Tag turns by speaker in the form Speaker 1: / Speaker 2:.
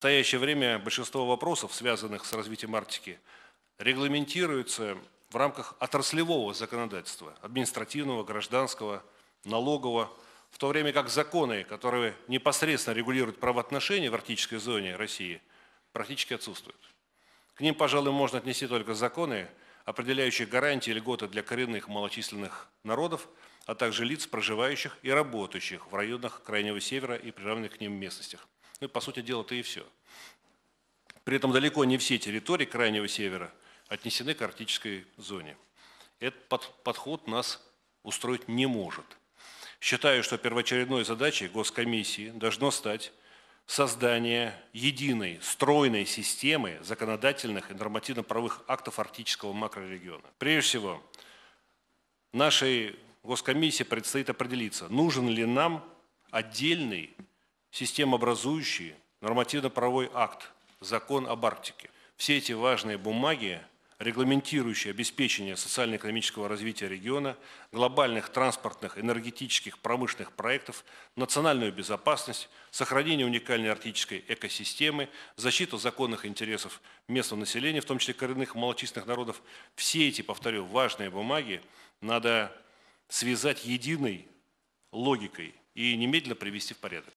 Speaker 1: настоящее время большинство вопросов, связанных с развитием Арктики, регламентируются в рамках отраслевого законодательства, административного, гражданского, налогового, в то время как законы, которые непосредственно регулируют правоотношения в арктической зоне России, практически отсутствуют. К ним, пожалуй, можно отнести только законы, определяющие гарантии и льготы для коренных малочисленных народов, а также лиц, проживающих и работающих в районах Крайнего Севера и приравненных к ним местностях. Ну и, по сути дела, это и все. При этом далеко не все территории Крайнего Севера отнесены к арктической зоне. Этот подход нас устроить не может. Считаю, что первоочередной задачей Госкомиссии должно стать создание единой, стройной системы законодательных и нормативно-правовых актов арктического макрорегиона. Прежде всего, нашей Госкомиссии предстоит определиться, нужен ли нам отдельный системообразующий нормативно-правовой акт, закон об Арктике. Все эти важные бумаги, регламентирующие обеспечение социально-экономического развития региона, глобальных транспортных, энергетических, промышленных проектов, национальную безопасность, сохранение уникальной арктической экосистемы, защиту законных интересов местного населения, в том числе коренных малочисленных народов. Все эти, повторю, важные бумаги надо связать единой логикой и немедленно привести в порядок.